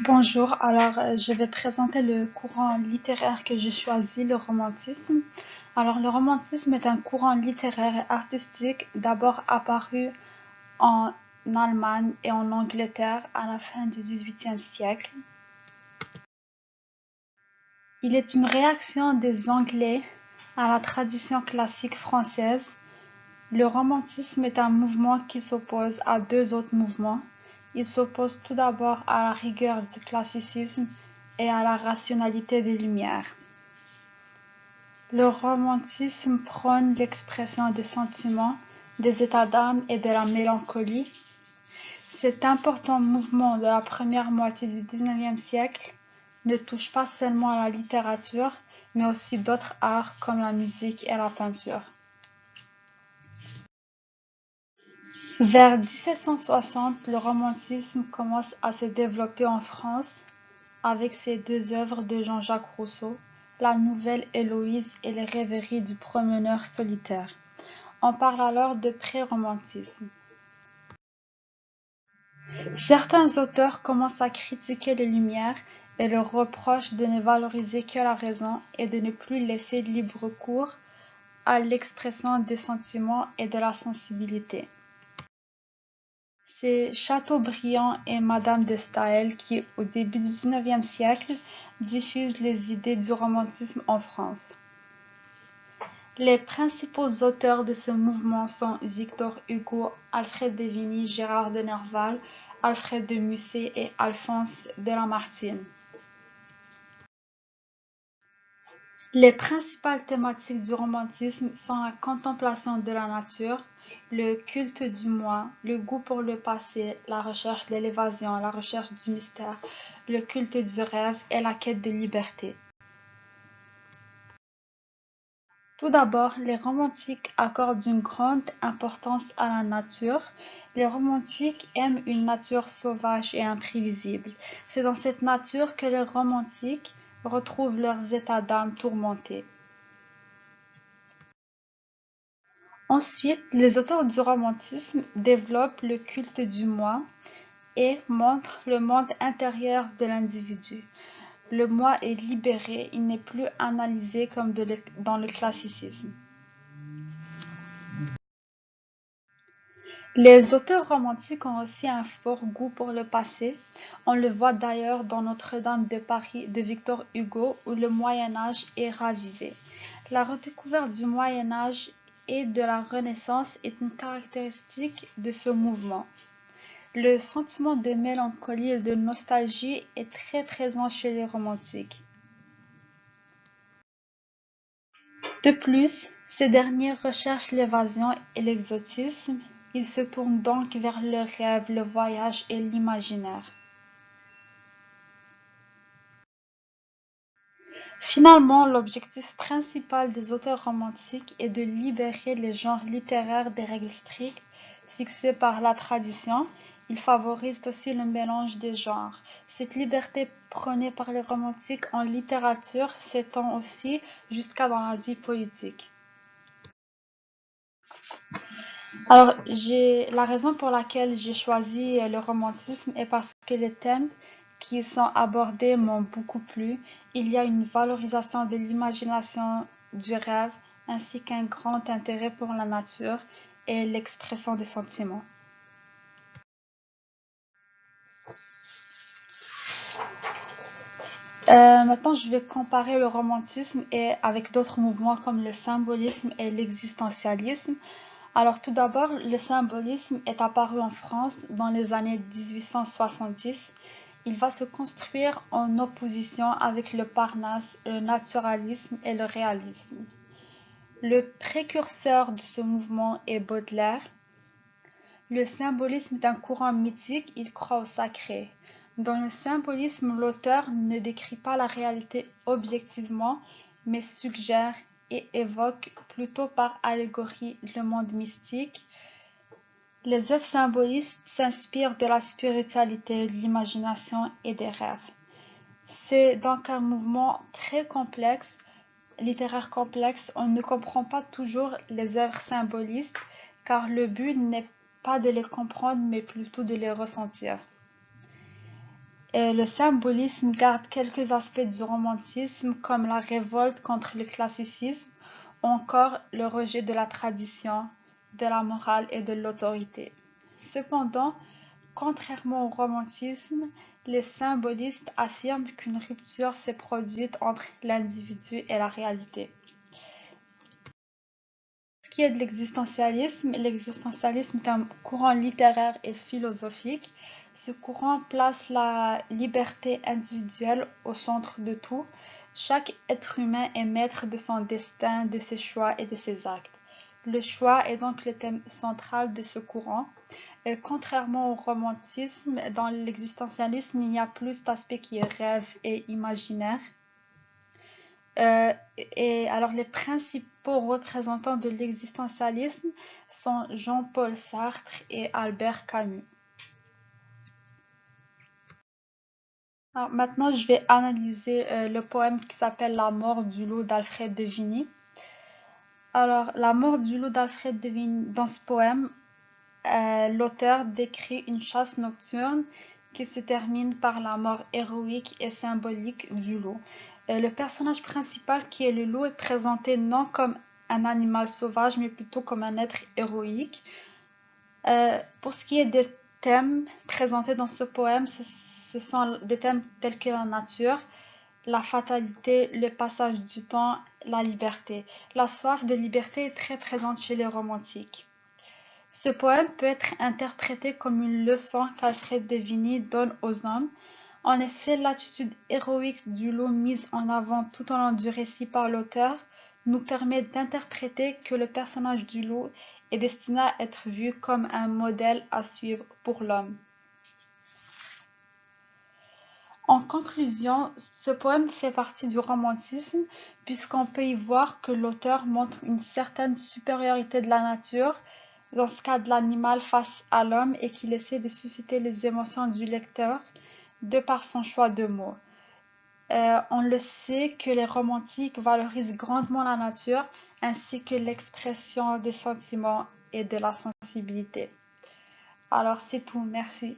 Bonjour, je vais présenter le courant littéraire que j'ai choisi, le romantisme. Alors le romantisme est un courant littéraire et artistique d'abord apparu en Allemagne et en Angleterre à la fin du XVIIIe siècle. Il est une réaction des Anglais à la tradition classique française. Le romantisme est un mouvement qui s'oppose à deux autres mouvements. Il s'oppose tout d'abord à la rigueur du classicisme et à la rationalité des Lumières. Le romantisme prône l'expression des sentiments, des états d'âme et de la mélancolie. Cet important mouvement de la première moitié du XIXe siècle ne touche pas seulement à la littérature, mais aussi d'autres arts comme la musique et la peinture. Vers 1760, le romantisme commence à se développer en France avec ses deux œuvres de Jean-Jacques Rousseau, La Nouvelle Héloïse et Les Rêveries du promeneur solitaire. On parle alors de pré-romantisme. Certains auteurs commencent à critiquer les Lumières et leur reprochent de ne valoriser que la raison et de ne plus laisser libre cours à l'expression des sentiments et de la sensibilité. C'est Chateaubriand et Madame de Staël qui, au début du XIXe siècle, diffusent les idées du romantisme en France. Les principaux auteurs de ce mouvement sont Victor Hugo, Alfred de Vigny, Gérard de Nerval, Alfred de Musset et Alphonse de Lamartine. Les principales thématiques du romantisme sont la contemplation de la nature, le culte du moi, le goût pour le passé, la recherche de l'évasion, la recherche du mystère, le culte du rêve et la quête de liberté. Tout d'abord, les romantiques accordent une grande importance à la nature. Les romantiques aiment une nature sauvage et imprévisible. C'est dans cette nature que les romantiques retrouvent leurs états d'âme tourmentés. Ensuite, les auteurs du romantisme développent le culte du moi et montrent le monde intérieur de l'individu. Le moi est libéré, il n'est plus analysé comme dans le classicisme. Les auteurs romantiques ont aussi un fort goût pour le passé. On le voit d'ailleurs dans Notre-Dame de Paris de Victor Hugo où le Moyen Âge est ravivé. La redécouverte du Moyen Âge et de la Renaissance est une caractéristique de ce mouvement. Le sentiment de mélancolie et de nostalgie est très présent chez les romantiques. De plus, ces derniers recherchent l'évasion et l'exotisme, ils se tournent donc vers le rêve, le voyage et l'imaginaire. Finalement, l'objectif principal des auteurs romantiques est de libérer les genres littéraires des règles strictes fixées par la tradition. Ils favorisent aussi le mélange des genres. Cette liberté prônée par les romantiques en littérature s'étend aussi jusqu'à dans la vie politique. La raison pour laquelle j'ai choisi le romantisme est parce que les thèmes qui sont abordés m'ont beaucoup plu. Il y a une valorisation de l'imagination, du rêve, ainsi qu'un grand intérêt pour la nature et l'expression des sentiments. Maintenant, je vais comparer le romantisme avec d'autres mouvements comme le symbolisme et l'existentialisme. Alors tout d'abord, le symbolisme est apparu en France dans les années 1870. Il va se construire en opposition avec le Parnasse, le naturalisme et le réalisme. Le précurseur de ce mouvement est Baudelaire. Le symbolisme est un courant mythique, il croit au sacré. Dans le symbolisme, l'auteur ne décrit pas la réalité objectivement, mais suggère et évoque plutôt par allégorie le monde mystique. Les œuvres symbolistes s'inspirent de la spiritualité, de l'imagination et des rêves. C'est donc un mouvement très complexe, littéraire complexe. On ne comprend pas toujours les œuvres symbolistes car le but n'est pas de les comprendre mais plutôt de les ressentir. Et le symbolisme garde quelques aspects du romantisme comme la révolte contre le classicisme ou encore le rejet de la tradition, de la morale et de l'autorité. Cependant, contrairement au romantisme, les symbolistes affirment qu'une rupture s'est produite entre l'individu et la réalité. Ce qui est de l'existentialisme est un courant littéraire et philosophique. Ce courant place la liberté individuelle au centre de tout. Chaque être humain est maître de son destin, de ses choix et de ses actes. Le choix est donc le thème central de ce courant. Et contrairement au romantisme, dans l'existentialisme, il y a plus d'aspect qui est rêve et imaginaire. Et alors les principaux représentants de l'existentialisme sont Jean-Paul Sartre et Albert Camus. Alors maintenant, je vais analyser le poème qui s'appelle La mort du loup d'Alfred de Vigny. Alors, La mort du loup d'Alfred de Vigny, dans ce poème, l'auteur décrit une chasse nocturne qui se termine par la mort héroïque et symbolique du loup. Le personnage principal, qui est le loup, est présenté non comme un animal sauvage, mais plutôt comme un être héroïque. Pour ce qui est des thèmes présentés dans ce poème, ce sont des thèmes tels que la nature, la fatalité, le passage du temps, la liberté. La soif de liberté est très présente chez les romantiques. Ce poème peut être interprété comme une leçon qu'Alfred de Vigny donne aux hommes. En effet, l'attitude héroïque du loup mise en avant tout au long du récit par l'auteur nous permet d'interpréter que le personnage du loup est destiné à être vu comme un modèle à suivre pour l'homme. En conclusion, ce poème fait partie du romantisme puisqu'on peut y voir que l'auteur montre une certaine supériorité de la nature, dans ce cas de l'animal face à l'homme, et qu'il essaie de susciter les émotions du lecteur de par son choix de mots. On le sait que les romantiques valorisent grandement la nature ainsi que l'expression des sentiments et de la sensibilité. Alors c'est tout, merci.